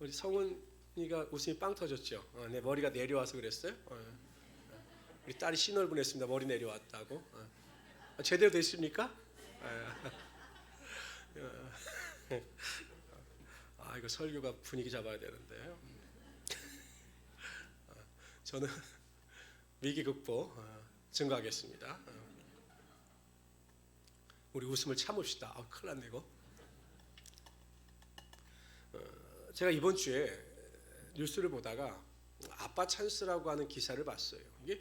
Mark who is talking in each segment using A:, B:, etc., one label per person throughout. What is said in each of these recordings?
A: 우리 성은이가 웃음이 빵 터졌죠. 내 머리가 내려와서 그랬어요. 우리 딸이 신호를 보냈습니다. 머리 내려왔다고. 제대로 됐습니까? 이거 설교가 분위기 잡아야 되는데. 저는 위기 극복 증거하겠습니다. 우리 웃음을 참읍시다. 큰일 났네 이거. 제가 이번 주에 뉴스를 보다가 아빠 찬스라고 하는 기사를 봤어요. 이게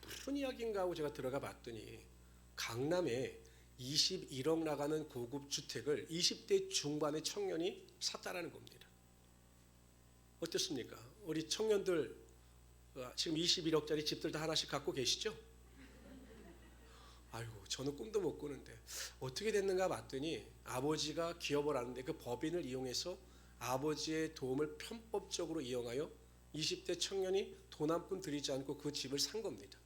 A: 무슨 이야기인가 하고 제가 들어가 봤더니 강남에 21억 나가는 고급 주택을 20대 중반의 청년이 샀다라는 겁니다. 어떻습니까? 우리 청년들 지금 21억짜리 집들 다 하나씩 갖고 계시죠? 아이고, 저는 꿈도 못 꾸는데 어떻게 됐는가 봤더니 아버지가 기업을 하는데 그 법인을 이용해서 아버지의 도움을 편법적으로 이용하여 20대 청년이 돈 한 푼 들이지 않고 그 집을 산 겁니다.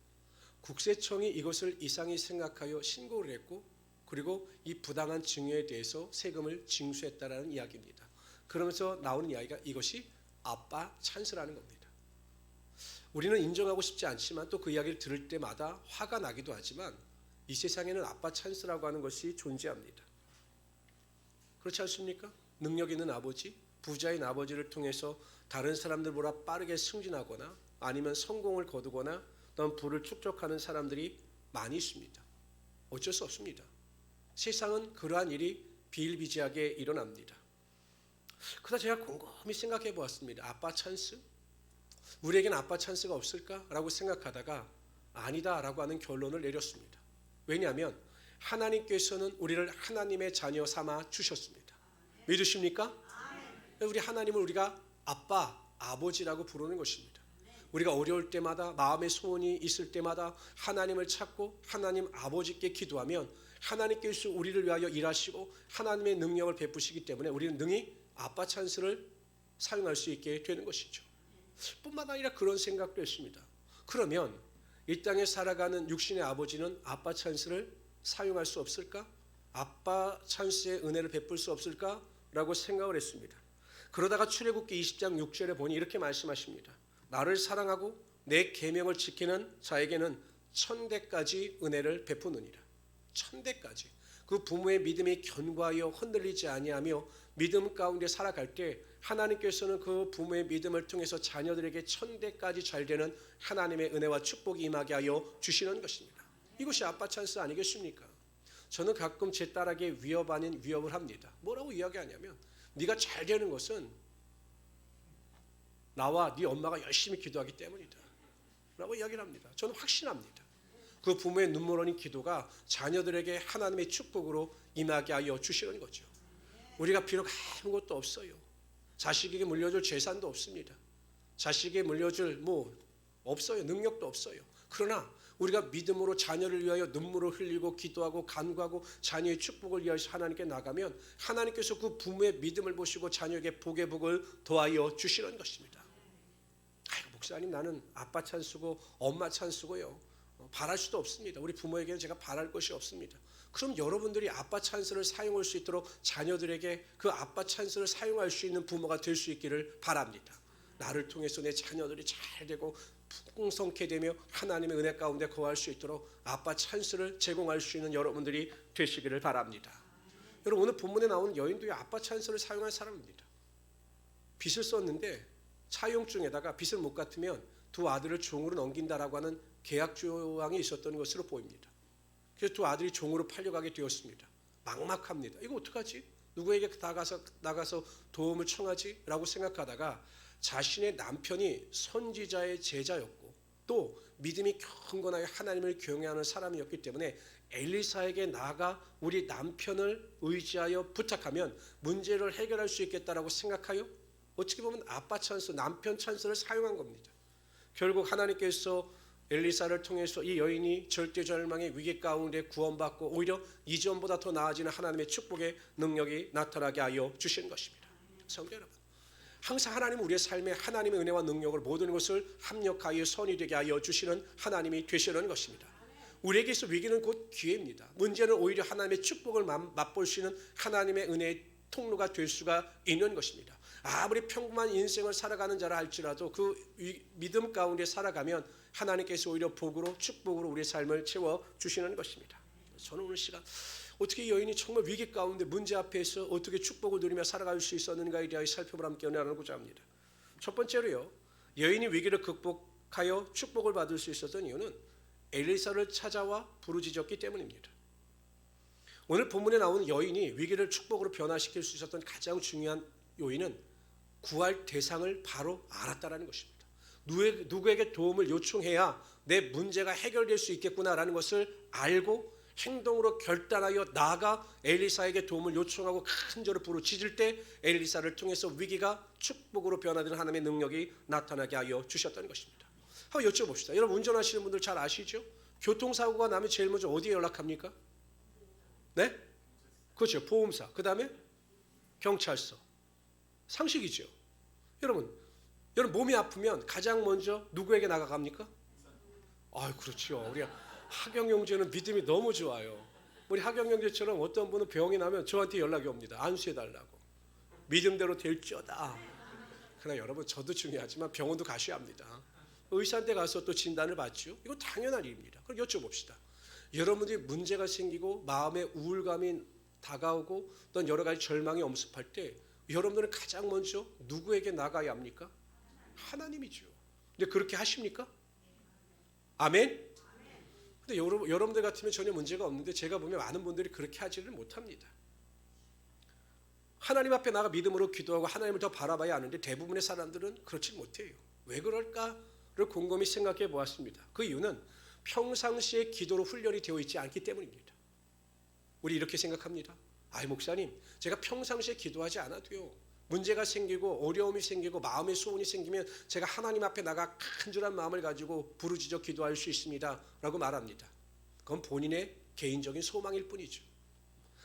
A: 국세청이 이것을 이상히 생각하여 신고를 했고, 그리고 이 부당한 증여에 대해서 세금을 징수했다라는 이야기입니다. 그러면서 나오는 이야기가 이것이 아빠 찬스라는 겁니다. 우리는 인정하고 싶지 않지만 또 그 이야기를 들을 때마다 화가 나기도 하지만 이 세상에는 아빠 찬스라고 하는 것이 존재합니다. 그렇지 않습니까? 능력 있는 아버지, 부자인 아버지를 통해서 다른 사람들보다 빠르게 승진하거나 아니면 성공을 거두거나 또는 부를 축적하는 사람들이 많이 있습니다. 어쩔 수 없습니다. 세상은 그러한 일이 비일비재하게 일어납니다. 그러다 제가 곰곰이 생각해 보았습니다. 아빠 찬스? 우리에게는 아빠 찬스가 없을까라고 생각하다가 아니다라고 하는 결론을 내렸습니다. 왜냐하면 하나님께서는 우리를 하나님의 자녀 삼아 주셨습니다. 믿으십니까? 우리 하나님을 우리가 아빠, 아버지라고 부르는 것입니다. 우리가 어려울 때마다 마음의 소원이 있을 때마다 하나님을 찾고 하나님 아버지께 기도하면 하나님께서 우리를 위하여 일하시고 하나님의 능력을 베푸시기 때문에 우리는 능히 아빠 찬스를 사용할 수 있게 되는 것이죠. 뿐만 아니라 그런 생각도 했습니다. 그러면 이 땅에 살아가는 육신의 아버지는 아빠 찬스를 사용할 수 없을까? 아빠 찬스의 은혜를 베풀 수 없을까? 라고 생각을 했습니다. 그러다가 출애굽기 20장 6절에 보니 이렇게 말씀하십니다. 나를 사랑하고 내 계명을 지키는 자에게는 1000대까지 은혜를 베푸느니라. 1000대까지. 그 부모의 믿음이 견고하여 흔들리지 아니하며 믿음 가운데 살아갈 때 하나님께서는 그 부모의 믿음을 통해서 자녀들에게 1000대까지 잘 되는 하나님의 은혜와 축복이 임하게 하여 주시는 것입니다. 이것이 아빠 찬스 아니겠습니까? 저는 가끔 제 딸에게 위협 아닌 위협을 합니다. 뭐라고 이야기하냐면 네가 잘 되는 것은 나와 네 엄마가 열심히 기도하기 때문이다 라고 이야기를 합니다. 저는 확신합니다. 그 부모의 눈물 어린 기도가 자녀들에게 하나님의 축복으로 임하게 하여 주시는 거죠. 우리가 비록 아무것도 없어요. 자식에게 물려줄 재산도 없습니다. 자식에게 물려줄 없어요. 능력도 없어요. 그러나 우리가 믿음으로 자녀를 위하여 눈물을 흘리고 기도하고 간구하고 자녀의 축복을 위하여 하나님께 나가면 하나님께서 그 부모의 믿음을 보시고 자녀에게 복의 복을 더하여 주시는 것입니다. 아이고 목사님 나는 아빠 찬스고 엄마 찬스고요. 바랄 수도 없습니다. 우리 부모에게는 제가 바랄 것이 없습니다. 그럼 여러분들이 아빠 찬스를 사용할 수 있도록 자녀들에게 그 아빠 찬스를 사용할 수 있는 부모가 될 수 있기를 바랍니다. 나를 통해서 내 자녀들이 잘 되고 풍성케 되며 하나님의 은혜 가운데 거할 수 있도록 아빠 찬스를 제공할 수 있는 여러분들이 되시기를 바랍니다. 여러분 오늘 본문에 나오는 여인도 아빠 찬스를 사용한 사람입니다. 빚을 썼는데 차용증에다가 빚을 못 갚으면 두 아들을 종으로 넘긴다라고 하는 계약 조항이 있었던 것으로 보입니다. 그래서 두 아들이 종으로 팔려가게 되었습니다. 막막합니다. 이거 어떡하지? 누구에게 나가서 도움을 청하지? 라고 생각하다가 자신의 남편이 선지자의 제자였고 또 믿음이 경건하게 하나님을 경외하는 사람이었기 때문에 엘리사에게 나아가 우리 남편을 의지하여 부탁하면 문제를 해결할 수 있겠다라고 생각하여 어떻게 보면 아빠 찬스, 남편 찬스를 사용한 겁니다. 결국 하나님께서 엘리사를 통해서 이 여인이 절대절망의 위기 가운데 구원받고 오히려 이전보다 더 나아지는 하나님의 축복의 능력이 나타나게 하여 주신 것입니다. 성도 여러분, 항상 하나님은 우리의 삶에 하나님의 은혜와 능력을 모든 것을 합력하여 선이 되게 하여 주시는 하나님이 되시는 것입니다. 우리에게서 위기는 곧 기회입니다. 문제는 오히려 하나님의 축복을 맛볼 수 있는 하나님의 은혜의 통로가 될 수가 있는 것입니다. 아무리 평범한 인생을 살아가는 자라 할지라도 그 믿음 가운데 살아가면 하나님께서 오히려 복으로 축복으로 우리의 삶을 채워주시는 것입니다. 저는 오늘 시간 어떻게 여인이 정말 위기 가운데 문제 앞에서 어떻게 축복을 누리며 살아갈 수 있었는가에 대하여 살펴보려 함께 은혜 나누고자 합니다. 첫 번째로요, 여인이 위기를 극복하여 축복을 받을 수 있었던 이유는 엘리사를 찾아와 부르짖었기 때문입니다. 오늘 본문에 나오는 여인이 위기를 축복으로 변화시킬 수 있었던 가장 중요한 요인은 구할 대상을 바로 알았다라는 것입니다. 누구에게 도움을 요청해야 내 문제가 해결될 수 있겠구나라는 것을 알고 행동으로 결단하여 나아가 엘리사에게 도움을 요청하고 간절히 부르짖을 때 엘리사를 통해서 위기가 축복으로 변화되는 하나님의 능력이 나타나게 하여 주셨다는 것입니다. 한번 여쭤봅시다. 여러분 운전하시는 분들 잘 아시죠? 교통사고가 나면 제일 먼저 어디에 연락합니까? 네? 그렇죠. 보험사. 그 다음에 경찰서. 상식이죠. 여러분 몸이 아프면 가장 먼저 누구에게 나가갑니까? 그렇죠. 우리 하경 형제는 믿음이 너무 좋아요. 우리 하경 형제처럼 어떤 분은 병이 나면 저한테 연락이 옵니다. 안수해달라고. 믿음대로 될지어다. 그러나 여러분 저도 중요하지만 병원도 가셔야 합니다. 의사한테 가서 또 진단을 받죠. 이거 당연한 일입니다. 그럼 여쭤봅시다. 여러분들이 문제가 생기고 마음에 우울감이 다가오고 또 여러 가지 절망이 엄습할 때 여러분들은 가장 먼저 누구에게 나가야 합니까? 하나님이죠. 근데 그렇게 하십니까? 아멘? 근데 여러분들 같으면 전혀 문제가 없는데 제가 보면 많은 분들이 그렇게 하지를 못합니다. 하나님 앞에 나가 믿음으로 기도하고 하나님을 더 바라봐야 하는데 대부분의 사람들은 그렇지 못해요. 왜 그럴까를 곰곰이 생각해 보았습니다. 그 이유는 평상시에 기도로 훈련이 되어 있지 않기 때문입니다. 우리 이렇게 생각합니다. 목사님, 제가 평상시에 기도하지 않아도요, 문제가 생기고 어려움이 생기고 마음의 소원이 생기면 제가 하나님 앞에 나가 간절한 마음을 가지고 부르짖어 기도할 수 있습니다 라고 말합니다. 그건 본인의 개인적인 소망일 뿐이죠.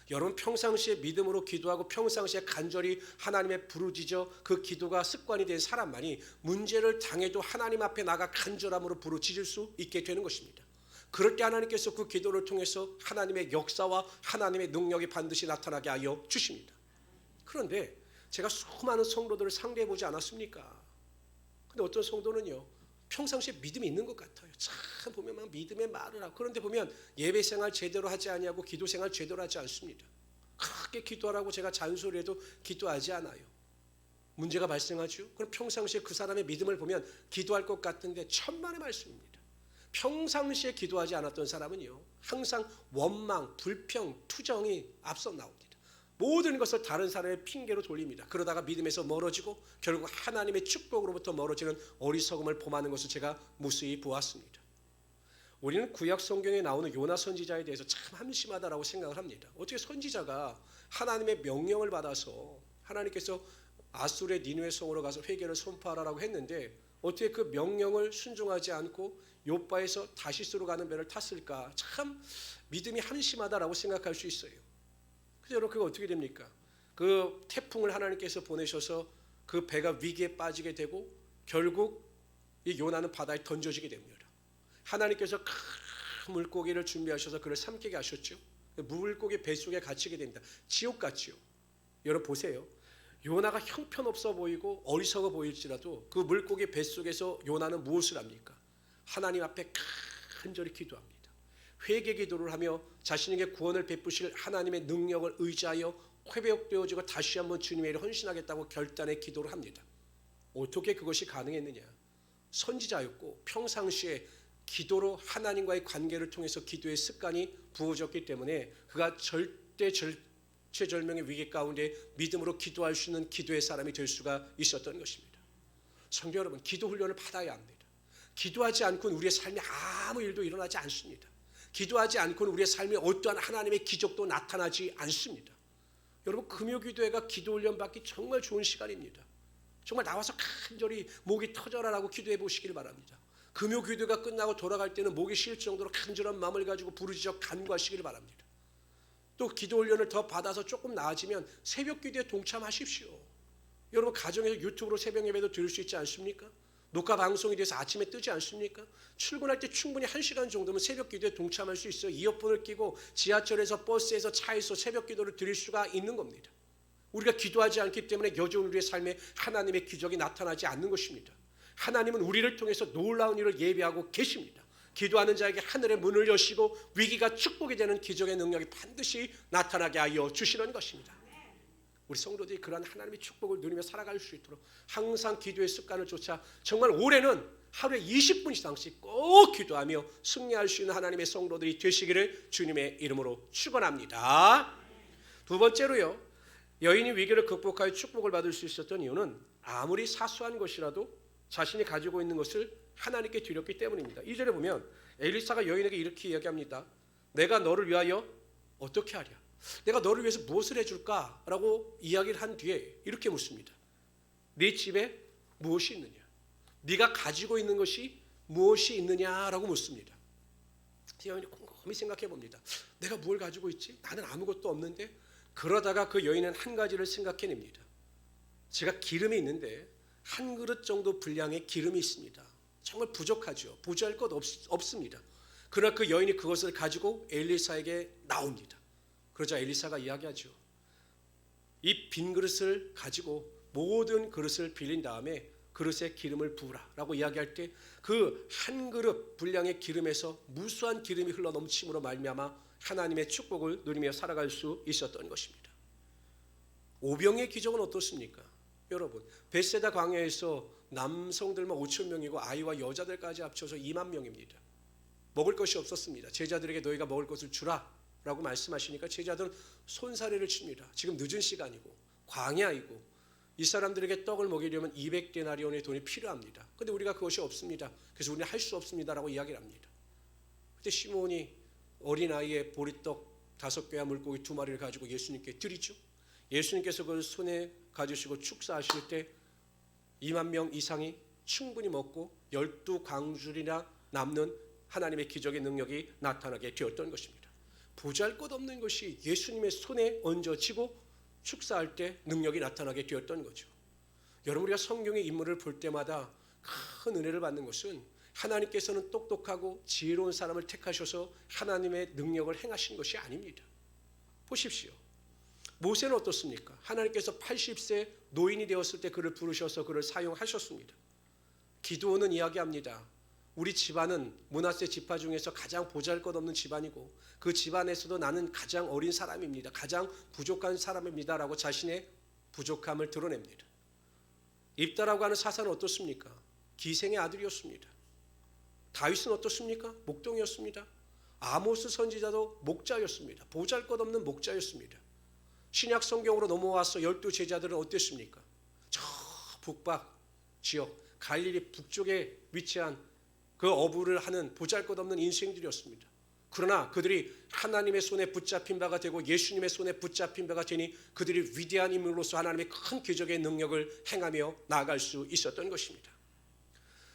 A: 여러분 평상시에 믿음으로 기도하고 평상시에 간절히 하나님의 부르짖어 그 기도가 습관이 된 사람만이 문제를 당해도 하나님 앞에 나가 간절함으로 부르짖을 수 있게 되는 것입니다. 그럴 때 하나님께서 그 기도를 통해서 하나님의 역사와 하나님의 능력이 반드시 나타나게 하여 주십니다. 그런데 제가 수많은 성도들을 상대해 보지 않았습니까? 근데 어떤 성도는요, 평상시에 믿음이 있는 것 같아요. 참 보면 막 믿음의 말을 하고, 그런데 보면 예배 생활 제대로 하지 아니하고 기도 생활 제대로 하지 않습니다. 그렇게 기도하라고 제가 잔소리해도 기도하지 않아요. 문제가 발생하죠. 그럼 평상시에 그 사람의 믿음을 보면 기도할 것 같은데 천만의 말씀입니다. 평상시에 기도하지 않았던 사람은요, 항상 원망, 불평, 투정이 앞서 나옵니다. 모든 것을 다른 사람의 핑계로 돌립니다. 그러다가 믿음에서 멀어지고 결국 하나님의 축복으로부터 멀어지는 어리석음을 범하는 것을 제가 무수히 보았습니다. 우리는 구약 성경에 나오는 요나 선지자에 대해서 참 한심하다라고 생각을 합니다. 어떻게 선지자가 하나님의 명령을 받아서 하나님께서 아수르의 니느웨 성으로 가서 회개를 선포하라고 했는데 어떻게 그 명령을 순종하지 않고 요바에서 다시스로 가는 배를 탔을까? 참 믿음이 한심하다라고 생각할 수 있어요. 그래서 여러분 그거 어떻게 됩니까? 그 태풍을 하나님께서 보내셔서 그 배가 위기에 빠지게 되고 결국 이 요나는 바다에 던져지게 됩니다. 하나님께서 큰 물고기를 준비하셔서 그를 삼키게 하셨죠. 물고기 뱃속에 갇히게 됩니다. 지옥 같지요. 여러분 보세요. 요나가 형편없어 보이고 어리석어 보일지라도 그 물고기 뱃속에서 요나는 무엇을 합니까? 하나님 앞에 간절히 기도합니다. 회개 기도를 하며 자신에게 구원을 베푸실 하나님의 능력을 의지하여 회복되어지고 다시 한번 주님의 일을 헌신하겠다고 결단의 기도를 합니다. 어떻게 그것이 가능했느냐? 선지자였고 평상시에 기도로 하나님과의 관계를 통해서 기도의 습관이 부어졌기 때문에 그가 절체절명의 위기 가운데 믿음으로 기도할 수 있는 기도의 사람이 될 수가 있었던 것입니다. 성도 여러분, 기도 훈련을 받아야 합니다. 기도하지 않고는 우리의 삶에 아무 일도 일어나지 않습니다. 기도하지 않고는 우리의 삶에 어떠한 하나님의 기적도 나타나지 않습니다. 여러분 금요기도회가 기도 훈련 받기 정말 좋은 시간입니다. 정말 나와서 간절히 목이 터져라라고 기도해 보시길 바랍니다. 금요기도가 끝나고 돌아갈 때는 목이 쉴 정도로 간절한 마음을 가지고 부르짖어 간구하시길 바랍니다. 또 기도 훈련을 더 받아서 조금 나아지면 새벽기도에 동참하십시오. 여러분 가정에서 유튜브로 새벽 예배도 들을 수 있지 않습니까? 녹화 방송이 돼서 아침에 뜨지 않습니까? 출근할 때 충분히 1시간 정도면 새벽 기도에 동참할 수 있어요. 이어폰을 끼고 지하철에서 버스에서 차에서 새벽 기도를 드릴 수가 있는 겁니다. 우리가 기도하지 않기 때문에 여전히 우리의 삶에 하나님의 기적이 나타나지 않는 것입니다. 하나님은 우리를 통해서 놀라운 일을 예비하고 계십니다. 기도하는 자에게 하늘의 문을 여시고 위기가 축복이 되는 기적의 능력이 반드시 나타나게 하여 주시는 것입니다. 우리 성도들이 그러한 하나님의 축복을 누리며 살아갈 수 있도록 항상 기도의 습관을 쫓아 정말 올해는 하루에 20분 이상씩 꼭 기도하며 승리할 수 있는 하나님의 성도들이 되시기를 주님의 이름으로 축원합니다. 두 번째로요, 여인이 위기를 극복하여 축복을 받을 수 있었던 이유는 아무리 사소한 것이라도 자신이 가지고 있는 것을 하나님께 드렸기 때문입니다. 2절에 보면 엘리사가 여인에게 이렇게 이야기합니다. 내가 너를 위하여 어떻게 하랴? 내가 너를 위해서 무엇을 해줄까? 라고 이야기를 한 뒤에 이렇게 묻습니다. 네 집에 무엇이 있느냐? 네가 가지고 있는 것이 무엇이 있느냐라고 묻습니다. 여인이 곰곰이 생각해 봅니다. 내가 뭘 가지고 있지? 나는 아무것도 없는데. 그러다가 그 여인은 한 가지를 생각해냅니다. 제가 기름이 있는데 한 그릇 정도 분량의 기름이 있습니다. 정말 부족하죠. 보조할 것 없습니다. 그러나 그 여인이 그것을 가지고 엘리사에게 나옵니다. 그러자 엘리사가 이야기하죠. 이 빈 그릇을 가지고 모든 그릇을 빌린 다음에 그릇에 기름을 부으라 라고 이야기할 때 그 한 그릇 분량의 기름에서 무수한 기름이 흘러 넘침으로 말미암아 하나님의 축복을 누리며 살아갈 수 있었던 것입니다. 오병의 기적은 어떻습니까? 여러분, 벳세다 광야에서 남성들만 5천 명이고 아이와 여자들까지 합쳐서 2만 명입니다. 먹을 것이 없었습니다. 제자들에게 너희가 먹을 것을 주라 라고 말씀하시니까 제자들은 손사래를 칩니다. 지금 늦은 시간이고 광야이고 이 사람들에게 떡을 먹이려면 200데나리온의 돈이 필요합니다. 그런데 우리가 그것이 없습니다. 그래서 우리는 할 수 없습니다라고 이야기를 합니다. 그때 시몬이 어린아이의 보리떡 5개와 물고기 2마리를 가지고 예수님께 드리죠. 예수님께서 그걸 손에 가지시고 축사하실 때 2만 명 이상이 충분히 먹고 12광줄이나 남는 하나님의 기적의 능력이 나타나게 되었던 것입니다. 보잘것없는 것이 예수님의 손에 얹어지고 축사할 때 능력이 나타나게 되었던 거죠. 여러분, 우리가 성경의 인물을 볼 때마다 큰 은혜를 받는 것은 하나님께서는 똑똑하고 지혜로운 사람을 택하셔서 하나님의 능력을 행하신 것이 아닙니다. 보십시오. 모세는 어떻습니까? 하나님께서 80세 노인이 되었을 때 그를 부르셔서 그를 사용하셨습니다. 기드온은 이야기합니다. 우리 집안은 므낫세 지파 중에서 가장 보잘것없는 집안이고 그 집안에서도 나는 가장 어린 사람입니다. 가장 부족한 사람입니다. 라고 자신의 부족함을 드러냅니다. 입다라고 하는 사사는 어떻습니까? 기생의 아들이었습니다. 다윗은 어떻습니까? 목동이었습니다. 아모스 선지자도 목자였습니다. 보잘것없는 목자였습니다. 신약 성경으로 넘어와서 12 제자들은 어땠습니까? 저 북박 지역 갈릴리 북쪽에 위치한 그 어부를 하는 보잘것없는 인생들이었습니다. 그러나 그들이 하나님의 손에 붙잡힌 바가 되고 예수님의 손에 붙잡힌 바가 되니 그들이 위대한 인물로서 하나님의 큰 기적의 능력을 행하며 나아갈 수 있었던 것입니다.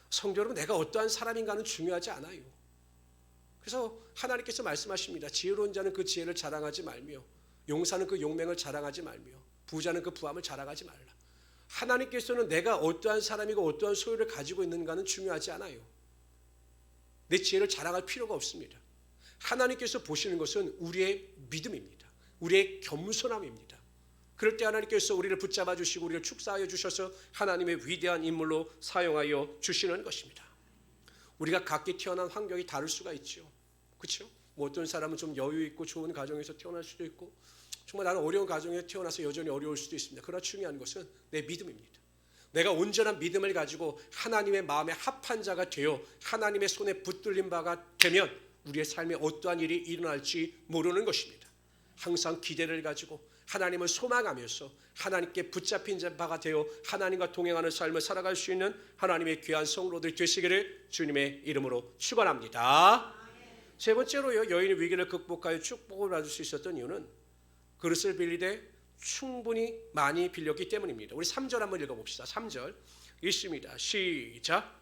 A: 성도 여러분, 내가 어떠한 사람인가는 중요하지 않아요. 그래서 하나님께서 말씀하십니다. 지혜로운 자는 그 지혜를 자랑하지 말며 용사는 그 용맹을 자랑하지 말며 부자는 그 부함을 자랑하지 말라. 하나님께서는 내가 어떠한 사람이고 어떠한 소유를 가지고 있는가는 중요하지 않아요. 내 지혜를 자랑할 필요가 없습니다. 하나님께서 보시는 것은 우리의 믿음입니다. 우리의 겸손함입니다. 그럴 때 하나님께서 우리를 붙잡아 주시고 우리를 축사하여 주셔서 하나님의 위대한 인물로 사용하여 주시는 것입니다. 우리가 각기 태어난 환경이 다를 수가 있죠. 그렇죠? 뭐 어떤 사람은 좀 여유 있고 좋은 가정에서 태어날 수도 있고 정말 나는 어려운 가정에 태어나서 여전히 어려울 수도 있습니다. 그러나 중요한 것은 내 믿음입니다. 내가 온전한 믿음을 가지고 하나님의 마음에 합한 자가 되어 하나님의 손에 붙들린 바가 되면 우리의 삶에 어떠한 일이 일어날지 모르는 것입니다. 항상 기대를 가지고 하나님을 소망하면서 하나님께 붙잡힌 바가 되어 하나님과 동행하는 삶을 살아갈 수 있는 하나님의 귀한 성도들 되시기를 주님의 이름으로 축원합니다. 세 번째로요, 여인의 위기를 극복하여 축복을 받을 수 있었던 이유는 그릇을 빌리되 충분히 많이 빌렸기 때문입니다. 우리 3절 한번 읽어봅시다. 3절 읽습니다. 시작.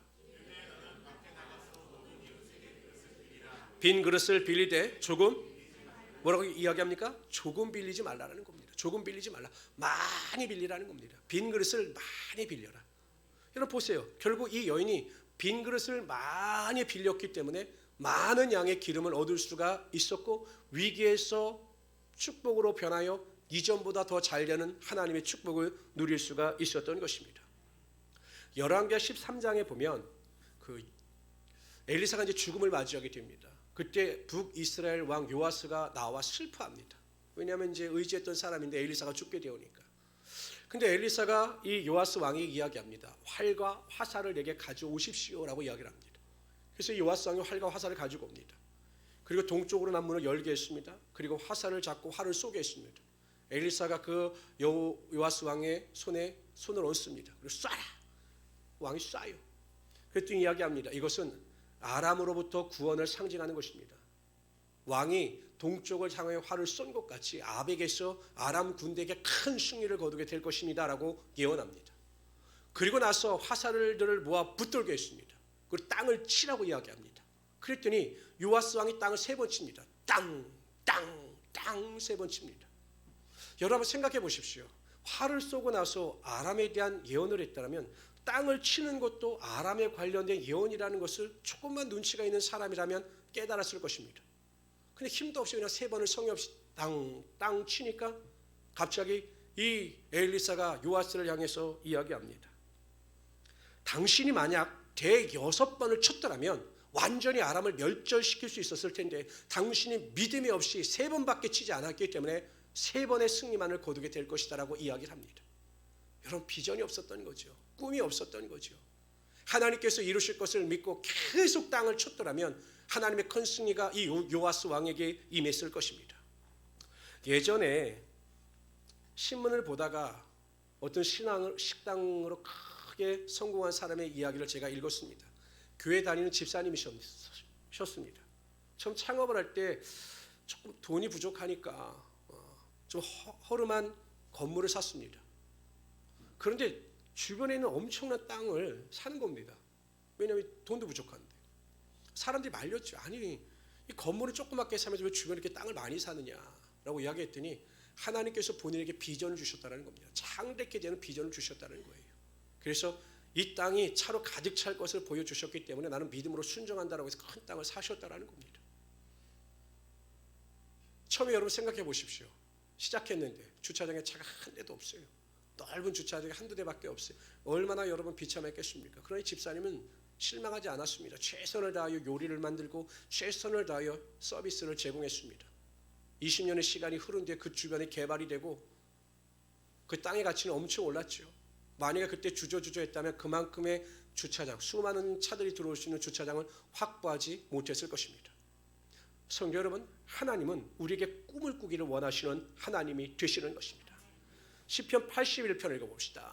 A: 빈 그릇을 빌리되 조금 뭐라고 이야기합니까? 조금 빌리지 말라는 겁니다. 조금 빌리지 말라. 많이 빌리라는 겁니다. 빈 그릇을 많이 빌려라. 여러분 보세요. 결국 이 여인이 빈 그릇을 많이 빌렸기 때문에 많은 양의 기름을 얻을 수가 있었고 위기에서 축복으로 변하여 이전보다 더 잘되는 하나님의 축복을 누릴 수가 있었던 것입니다. 열왕기하 13장에 보면 그 엘리사가 이제 죽음을 맞이하게 됩니다. 그때 북이스라엘 왕 요아스가 나와 슬퍼합니다. 왜냐하면 이제 의지했던 사람인데 엘리사가 죽게 되오니까. 근데 엘리사가 이 요아스 왕에게 이야기합니다. 활과 화살을 내게 가져오십시오라고 이야기를 합니다. 그래서 요아스 왕이 활과 화살을 가지고 옵니다. 그리고 동쪽으로 남문을 열게 했습니다. 그리고 화살을 잡고 활을 쏘게 했습니다. 엘리사가 그 요아스 왕의 손에 손을 얹습니다. 그리고 쏴라. 왕이 쏴요. 그랬더니 이야기합니다. 이것은 아람으로부터 구원을 상징하는 것입니다. 왕이 동쪽을 향하여 활을 쏜 것 같이 아벡에서 아람 군대에게 큰 승리를 거두게 될 것입니다 라고 예언합니다. 그리고 나서 화살들을 모아 붙들게 했습니다. 그리고 땅을 치라고 이야기합니다. 그랬더니 요아스 왕이 땅을 3번 칩니다. 땅, 땅, 땅 3번 칩니다. 여러분 생각해 보십시오. 활을 쏘고 나서 아람에 대한 예언을 했다면 땅을 치는 것도 아람에 관련된 예언이라는 것을 조금만 눈치가 있는 사람이라면 깨달았을 것입니다. 근데 힘도 없이 그냥 3번을 성의 없이 땅 치니까 갑자기 이 엘리사가 요아스를 향해서 이야기합니다. 당신이 만약 대6번을 쳤더라면 완전히 아람을 멸절시킬 수 있었을 텐데 당신이 믿음이 없이 3번밖에 치지 않았기 때문에 3번의 승리만을 거두게 될 것이다 라고 이야기를 합니다. 여러분 비전이 없었던 거죠. 꿈이 없었던 거죠. 하나님께서 이루실 것을 믿고 계속 땅을 쳤더라면 하나님의 큰 승리가 이 요아스 왕에게 임했을 것입니다. 예전에 신문을 보다가 어떤 식당으로 크게 성공한 사람의 이야기를 제가 읽었습니다. 교회 다니는 집사님이셨습니다. 처음 창업을 할 때 조금 돈이 부족하니까 좀 허름한 건물을 샀습니다. 그런데 주변에 있는 엄청난 땅을 사는 겁니다. 왜냐하면 돈도 부족한데. 사람들이 말렸죠. 아니 이 건물을 조그맣게 사면서 왜 주변에 이렇게 땅을 많이 사느냐라고 이야기했더니 하나님께서 본인에게 비전을 주셨다는 겁니다. 창대케 되는 비전을 주셨다는 거예요. 그래서 이 땅이 차로 가득 찰 것을 보여주셨기 때문에 나는 믿음으로 순종한다라고 해서 큰 땅을 사셨다는 겁니다. 처음에 여러분 생각해 보십시오. 시작했는데 주차장에 차가 한 대도 없어요. 넓은 주차장이 한두 대밖에 없어요. 얼마나 여러분 비참했겠습니까? 그러니 집사님은 실망하지 않았습니다. 최선을 다하여 요리를 만들고 최선을 다하여 서비스를 제공했습니다. 20년의 시간이 흐른 뒤에 그 주변에 개발이 되고 그 땅의 가치는 엄청 올랐죠. 만약에 그때 주저했다면 그만큼의 주차장, 수많은 차들이 들어올 수 있는 주차장을 확보하지 못했을 것입니다. 성도 여러분, 하나님은 우리에게 꿈을 꾸기를 원하시는 하나님이 되시는 것입니다. 시편 81편을 읽어봅시다.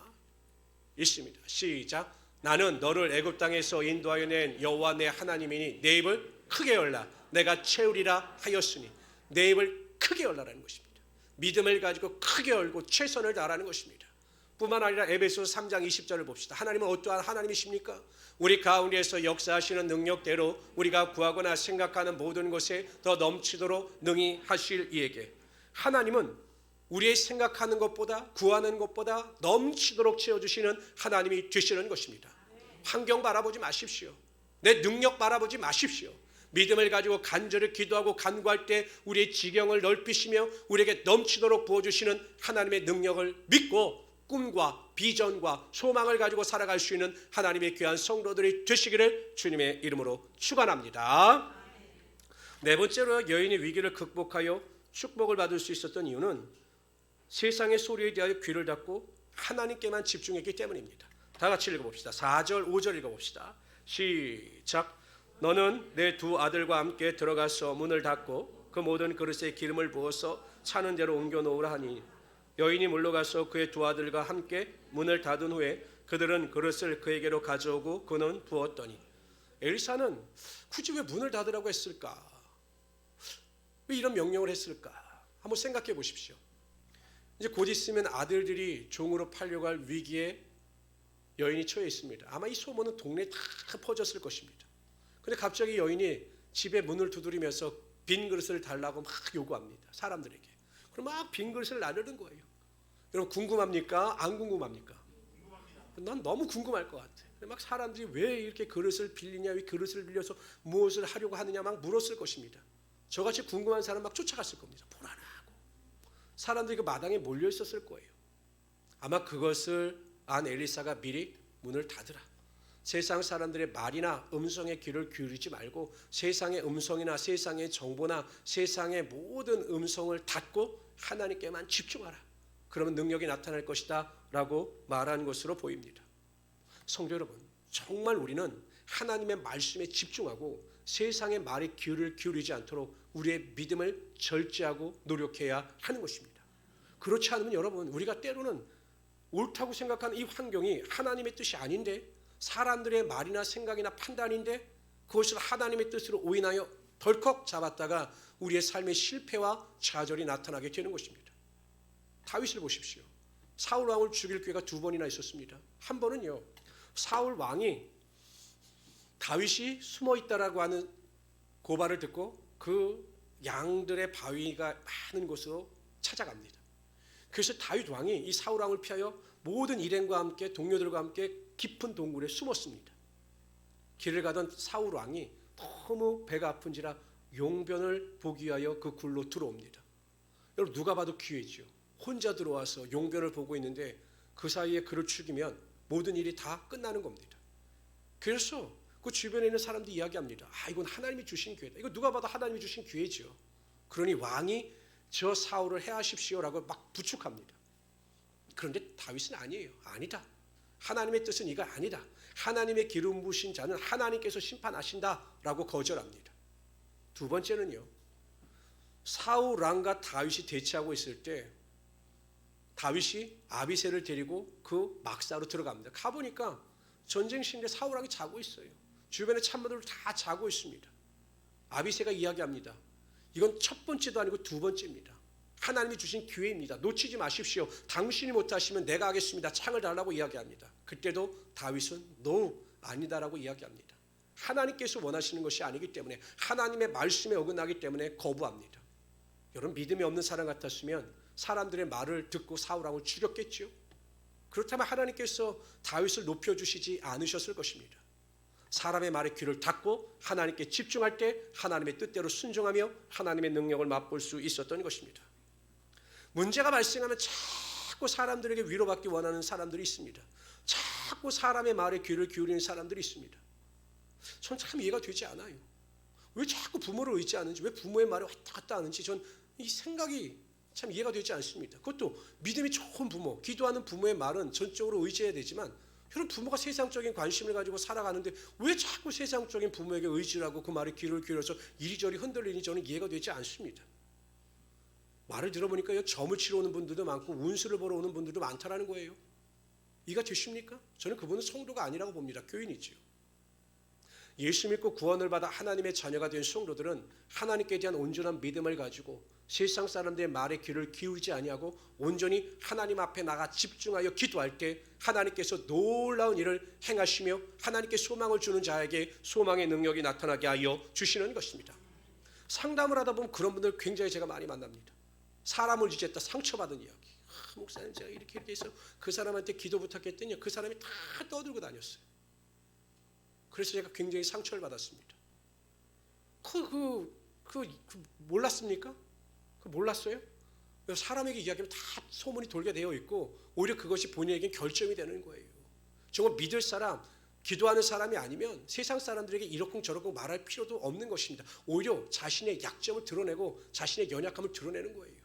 A: 읽습니다. 시작. 나는 너를 애굽 땅에서 인도하여 낸 여호와 내 하나님이니 내 입을 크게 열라 내가 채우리라 하였으니 내 입을 크게 열라라는 것입니다. 믿음을 가지고 크게 열고 최선을 다하라는 것입니다. 뿐만 아니라 에베소서 3장 20절을 봅시다. 하나님은 어떠한 하나님이십니까? 우리 가운데에서 역사하시는 능력대로 우리가 구하거나 생각하는 모든 것에 더 넘치도록 능히 하실 이에게. 하나님은 우리의 생각하는 것보다 구하는 것보다 넘치도록 채워주시는 하나님이 되시는 것입니다. 환경 바라보지 마십시오. 내 능력 바라보지 마십시오. 믿음을 가지고 간절히 기도하고 간구할 때 우리의 지경을 넓히시며 우리에게 넘치도록 부어주시는 하나님의 능력을 믿고 꿈과 비전과 소망을 가지고 살아갈 수 있는 하나님의 귀한 성도들이 되시기를 주님의 이름으로 축원합니다. 네 번째로 여인이 위기를 극복하여 축복을 받을 수 있었던 이유는 세상의 소리에 대하여 귀를 닫고 하나님께만 집중했기 때문입니다. 다 같이 읽어봅시다. 4절 5절 읽어봅시다. 시작. 너는 내 두 아들과 함께 들어가서 문을 닫고 그 모든 그릇에 기름을 부어서 차는 대로 옮겨 놓으라 하니 여인이 물러가서 그의 두 아들과 함께 문을 닫은 후에 그들은 그릇을 그에게로 가져오고 그는 부었더니. 엘리사는 굳이 왜 문을 닫으라고 했을까? 왜 이런 명령을 했을까? 한번 생각해 보십시오. 이제 곧 있으면 아들들이 종으로 팔려고 할 위기에 여인이 처해 있습니다. 아마 이 소문은 동네에 다 퍼졌을 것입니다. 근데 갑자기 여인이 집에 문을 두드리면서 빈 그릇을 달라고 막 요구합니다. 사람들에게. 그럼 막 빈 그릇을 나르는 거예요. 여러분 궁금합니까? 안 궁금합니까? 난 너무 궁금할 것 같아. 막 사람들이 왜 이렇게 그릇을 빌리냐, 왜 그릇을 빌려서 무엇을 하려고 하느냐 막 물었을 것입니다. 저같이 궁금한 사람 막 쫓아갔을 겁니다. 불안하고 사람들이 그 마당에 몰려 있었을 거예요. 아마 그것을 안 엘리사가 미리 문을 닫으라. 세상 사람들의 말이나 음성에 귀를 기울이지 말고 세상의 음성이나 세상의 정보나 세상의 모든 음성을 닫고 하나님께만 집중하라. 그러면 능력이 나타날 것이다 라고 말한 것으로 보입니다. 성도 여러분, 정말 우리는 하나님의 말씀에 집중하고 세상의 말에 귀를 기울이지 않도록 우리의 믿음을 절제하고 노력해야 하는 것입니다. 그렇지 않으면 여러분, 우리가 때로는 옳다고 생각하는 이 환경이 하나님의 뜻이 아닌데, 사람들의 말이나 생각이나 판단인데 그것을 하나님의 뜻으로 오인하여 덜컥 잡았다가 우리의 삶의 실패와 좌절이 나타나게 되는 것입니다. 다윗을 보십시오. 사울 왕을 죽일 기회가 2번이나 있었습니다. 한 번은요, 사울 왕이 다윗이 숨어 있다라고 하는 고발을 듣고 그 양들의 바위가 많은 곳으로 찾아갑니다. 그래서 다윗 왕이 이 사울 왕을 피하여 모든 일행과 함께 동료들과 함께 깊은 동굴에 숨었습니다. 길을 가던 사울 왕이 너무 배가 아픈지라 용변을 보기 위하여 그 굴로 들어옵니다. 여러분, 누가 봐도 기회죠. 혼자 들어와서 용변을 보고 있는데 그 사이에 그를 죽이면 모든 일이 다 끝나는 겁니다. 그래서 그 주변에 있는 사람들이 이야기합니다. 이건 하나님이 주신 기회다. 이거 누가 봐도 하나님이 주신 기회죠. 그러니 왕이 저 사울을 해하십시오라고 막 부축합니다. 그런데 다윗은 아니에요. 아니다. 하나님의 뜻은 이가 아니다. 하나님의 기름 부으신 자는 하나님께서 심판하신다라고 거절합니다. 2번째는요. 사울 왕과 다윗이 대치하고 있을 때 다윗이 아비새를 데리고 그 막사로 들어갑니다. 가보니까 전쟁신인데 사울 왕이 자고 있어요. 주변에 참모들 다 자고 있습니다. 아비새가 이야기합니다. 이건 첫 번째도 아니고 2번째입니다. 하나님이 주신 기회입니다. 놓치지 마십시오. 당신이 못하시면 내가 하겠습니다. 창을 달라고 이야기합니다. 그때도 다윗은 no, 아니다라고 이야기합니다. 하나님께서 원하시는 것이 아니기 때문에, 하나님의 말씀에 어긋나기 때문에 거부합니다. 여러분, 믿음이 없는 사람 같았으면 사람들의 말을 듣고 사울 왕을 죽였겠죠. 그렇다면 하나님께서 다윗을 높여주시지 않으셨을 것입니다. 사람의 말에 귀를 닫고 하나님께 집중할 때 하나님의 뜻대로 순종하며 하나님의 능력을 맛볼 수 있었던 것입니다. 문제가 발생하면 자꾸 사람들에게 위로받기 원하는 사람들이 있습니다. 자꾸 사람의 말에 귀를 기울이는 사람들이 있습니다. 전 참 이해가 되지 않아요. 왜 자꾸 부모를 의지하는지, 왜 부모의 말에 왔다 갔다 하는지 전 이 생각이 참 이해가 되지 않습니다. 그것도 믿음이 좋은 부모, 기도하는 부모의 말은 전적으로 의지해야 되지만, 여러분, 부모가 세상적인 관심을 가지고 살아가는데 왜 자꾸 세상적인 부모에게 의지를 하고 그 말에 귀를 기울여서 이리저리 흔들리니 저는 이해가 되지 않습니다. 말을 들어보니까 점을 치러 오는 분들도 많고 운수를 보러 오는 분들도 많다라는 거예요. 이해가 되십니까? 저는 그분은 성도가 아니라고 봅니다. 교인이지요. 예수 믿고 구원을 받아 하나님의 자녀가 된 성도들은 하나님께 대한 온전한 믿음을 가지고 세상 사람들의 말에 귀를 기울이지 아니하고 온전히 하나님 앞에 나가 집중하여 기도할 때 하나님께서 놀라운 일을 행하시며 하나님께 소망을 주는 자에게 소망의 능력이 나타나게 하여 주시는 것입니다. 상담을 하다 보면 그런 분들 굉장히 제가 많이 만납니다. 사람을 유죄했다 상처받은 이야기. 목사님, 제가 이렇게 해서 그 사람한테 기도 부탁했더니 그 사람이 다 떠들고 다녔어요. 그래서 제가 굉장히 상처를 받았습니다. 몰랐습니까? 몰랐어요? 사람에게 이야기하면 다 소문이 돌게 되어 있고 오히려 그것이 본인에게 결정이 되는 거예요. 정말 믿을 사람, 기도하는 사람이 아니면 세상 사람들에게 이러쿵저러쿵 말할 필요도 없는 것입니다. 오히려 자신의 약점을 드러내고 자신의 연약함을 드러내는 거예요.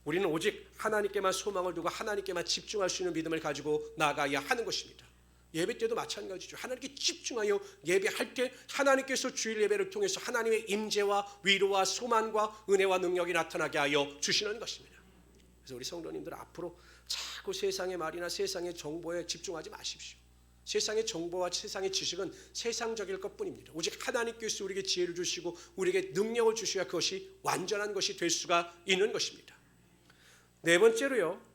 A: 우리는 오직 하나님께만 소망을 두고 하나님께만 집중할 수 있는 믿음을 가지고 나아가야 하는 것입니다. 예배 때도 마찬가지죠. 하나님께 집중하여 예배할 때 하나님께서 주일 예배를 통해서 하나님의 임재와 위로와 소망과 은혜와 능력이 나타나게 하여 주시는 것입니다. 그래서 우리 성도님들 앞으로 자꾸 세상의 말이나 세상의 정보에 집중하지 마십시오. 세상의 정보와 세상의 지식은 세상적일 것뿐입니다. 오직 하나님께서 우리에게 지혜를 주시고 우리에게 능력을 주셔야 그것이 완전한 것이 될 수가 있는 것입니다. 네 번째로요.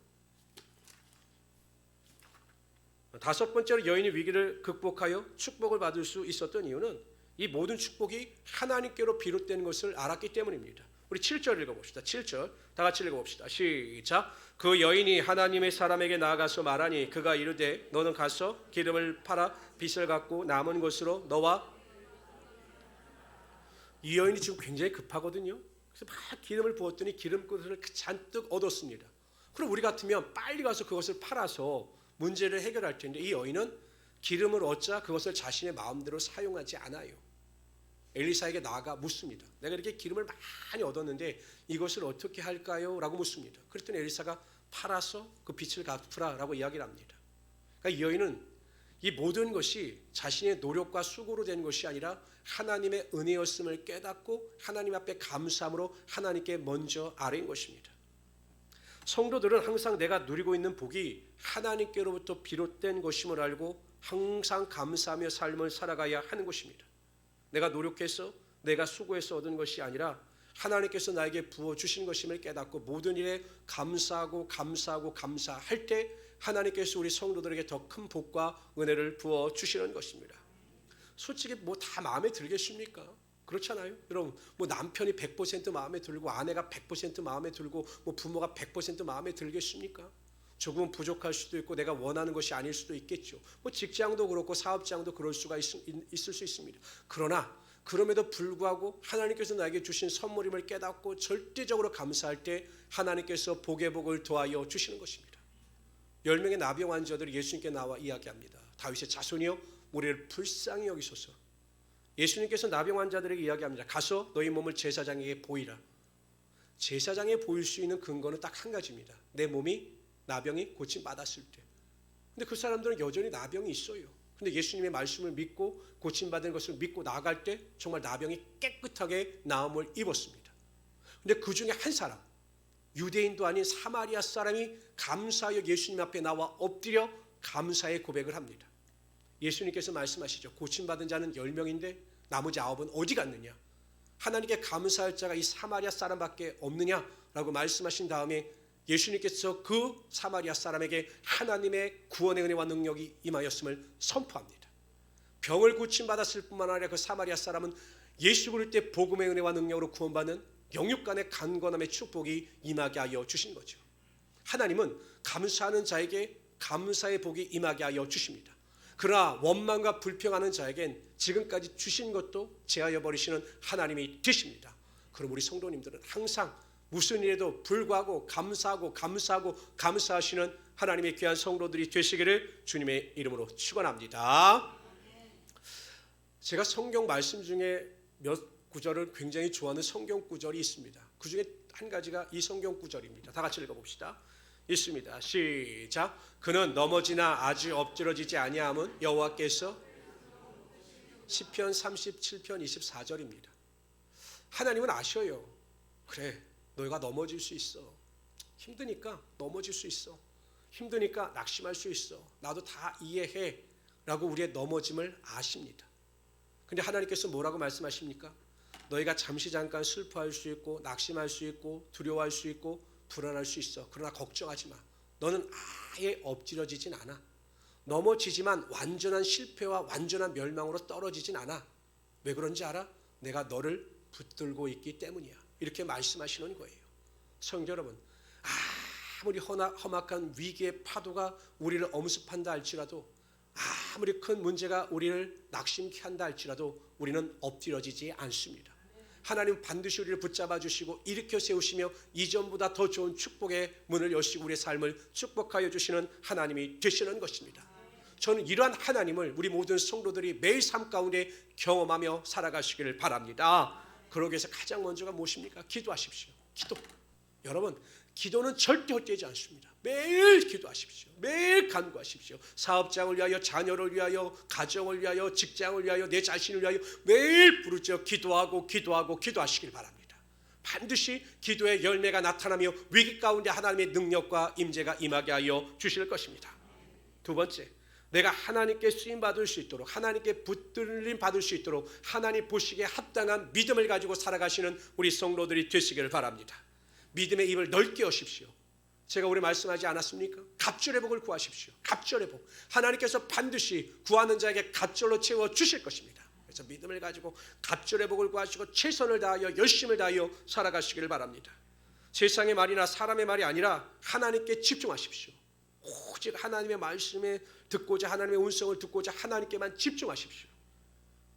A: 5번째로 여인이 위기를 극복하여 축복을 받을 수 있었던 이유는 이 모든 축복이 하나님께로 비롯된 것을 알았기 때문입니다. 우리 7절 읽어봅시다. 7절 다 같이 읽어봅시다. 시작. 그 여인이 하나님의 사람에게 나아가서 말하니 그가 이르되 너는 가서 기름을 팔아 빚을 갚고 남은 것으로 너와 이 여인이 지금 굉장히 급하거든요. 그래서 막 기름을 부었더니 기름그릇을 잔뜩 얻었습니다. 그럼 우리 같으면 빨리 가서 그것을 팔아서 문제를 해결할 텐데 이 여인은 기름을 얻자 그것을 자신의 마음대로 사용하지 않아요. 엘리사에게 나아가 묻습니다. 내가 이렇게 기름을 많이 얻었는데 이것을 어떻게 할까요? 라고 묻습니다. 그랬더니 엘리사가 팔아서 그 빚을 갚으라 라고 이야기를 합니다. 그러니까 이 여인은 이 모든 것이 자신의 노력과 수고로 된 것이 아니라 하나님의 은혜였음을 깨닫고 하나님 앞에 감사함으로 하나님께 먼저 아뢰인 것입니다. 성도들은 항상 내가 누리고 있는 복이 하나님께로부터 비롯된 것임을 알고 항상 감사하며 삶을 살아가야 하는 것입니다. 내가 노력해서 내가 수고해서 얻은 것이 아니라 하나님께서 나에게 부어주신 것임을 깨닫고 모든 일에 감사하고 감사할 때 하나님께서 우리 성도들에게 더 큰 복과 은혜를 부어주시는 것입니다. 솔직히 뭐 다 마음에 들겠습니까? 그렇잖아요. 여러분 뭐 남편이 100% 마음에 들고 아내가 100% 마음에 들고 뭐 부모가 100% 마음에 들겠습니까? 조금은 부족할 수도 있고 내가 원하는 것이 아닐 수도 있겠죠. 뭐 직장도 그렇고 사업장도 그럴 수가 있을 수 있습니다. 그러나 그럼에도 불구하고 하나님께서 나에게 주신 선물임을 깨닫고 절대적으로 감사할 때 하나님께서 복의 복을 더하여 주시는 것입니다. 10명의 나병 환자들이 예수님께 나와 이야기합니다. 다윗의 자손이여 우리를 불쌍히 여기소서. 예수님께서 나병 환자들에게 이야기합니다. 가서 너희 몸을 제사장에게 보이라. 제사장에 보일 수 있는 근거는 딱 한 가지입니다. 내 몸이 나병이 고침받았을 때. 근데 그 사람들은 여전히 나병이 있어요. 근데 예수님의 말씀을 믿고 고침받은 것을 믿고 나아갈 때 정말 나병이 깨끗하게 나음을 입었습니다. 근데 그 중에 한 사람, 유대인도 아닌 사마리아 사람이 감사하여 예수님 앞에 나와 엎드려 감사의 고백을 합니다. 예수님께서 말씀하시죠. 고침받은 자는 10명인데 나머지 9은 어디 갔느냐? 하나님께 감사할 자가 이 사마리아 사람밖에 없느냐라고 말씀하신 다음에 예수님께서 그 사마리아 사람에게 하나님의 구원의 은혜와 능력이 임하였음을 선포합니다. 병을 고침받았을 뿐만 아니라 그 사마리아 사람은 예수 그리스도의 때 복음의 은혜와 능력으로 구원받는 영육간의 강건함의 축복이 임하게 하여 주신 거죠. 하나님은 감사하는 자에게 감사의 복이 임하게 하여 주십니다. 그러나 원망과 불평하는 자에겐 지금까지 주신 것도 제하여 버리시는 하나님이 되십니다. 그럼 우리 성도님들은 항상 무슨 일에도 불구하고 감사하시는 하나님의 귀한 성도들이 되시기를 주님의 이름으로 축원합니다. 제가 성경 말씀 중에 몇 구절을 굉장히 좋아하는 성경 구절이 있습니다. 그 중에 한 가지가 이 성경 구절입니다. 다 같이 읽어봅시다. 있습니다. 시작. 그는 넘어지나 아주 엎드러지지 아니함은 여호와께서 시편 37편 24절입니다. 하나님은 아셔요. 그래, 너희가 넘어질 수 있어. 힘드니까 넘어질 수 있어. 힘드니까 낙심할 수 있어. 나도 다 이해해 라고 우리의 넘어짐을 아십니다. 근데 하나님께서 뭐라고 말씀하십니까? 너희가 잠시 잠깐 슬퍼할 수 있고 낙심할 수 있고 두려워할 수 있고 불안할 수 있어. 그러나 걱정하지 마. 너는 아예 엎드려지진 않아. 넘어지지만 완전한 실패와 완전한 멸망으로 떨어지진 않아. 왜 그런지 알아? 내가 너를 붙들고 있기 때문이야. 이렇게 말씀하시는 거예요. 성도 여러분, 아무리 험악한 위기의 파도가 우리를 엄습한다 할지라도, 아무리 큰 문제가 우리를 낙심케 한다 할지라도 우리는 엎드려지지 않습니다. 하나님 반드시 우리를 붙잡아 주시고 일으켜 세우시며 이전보다 더 좋은 축복의 문을 여시고 우리의 삶을 축복하여 주시는 하나님이 되시는 것입니다. 저는 이러한 하나님을 우리 모든 성도들이 매일 삶 가운데 경험하며 살아가시기를 바랍니다. 그러기 위해서 가장 먼저가 무엇입니까? 기도하십시오. 기도. 여러분, 기도는 절대 헛되지 않습니다. 매일 기도하십시오. 매일 간구하십시오. 사업장을 위하여, 자녀를 위하여, 가정을 위하여, 직장을 위하여, 내 자신을 위하여 매일 부르짖어 기도하시길 바랍니다. 반드시 기도의 열매가 나타나며 위기 가운데 하나님의 능력과 임재가 임하게 하여 주실 것입니다. 두 번째, 내가 하나님께 쓰임받을 수 있도록, 하나님께 붙들림 받을 수 있도록 하나님 보시기에 합당한 믿음을 가지고 살아가시는 우리 성도들이 되시기를 바랍니다. 믿음의 입을 넓게 여십시오. 제가 오래 말씀하지 않았습니까? 갑절의 복을 구하십시오. 갑절의 복. 하나님께서 반드시 구하는 자에게 갑절로 채워 주실 것입니다. 그래서 믿음을 가지고 갑절의 복을 구하시고 최선을 다하여 열심을 다하여 살아가시기를 바랍니다. 세상의 말이나 사람의 말이 아니라 하나님께 집중하십시오. 오직 하나님의 말씀에 듣고자, 하나님의 음성을 듣고자 하나님께만 집중하십시오.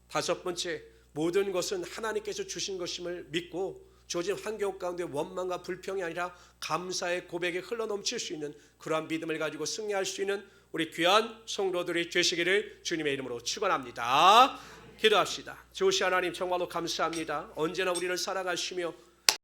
A: 다섯 번째, 모든 것은 하나님께서 주신 것임을 믿고 주어진 환경 가운데 원망과 불평이 아니라 감사의 고백에 흘러넘칠 수 있는 그러한 믿음을 가지고 승리할 수 있는 우리 귀한 성도들이 되시기를 주님의 이름으로 축원합니다. 기도합시다. 좋으신 하나님 정말로 감사합니다. 언제나 우리를 사랑하시며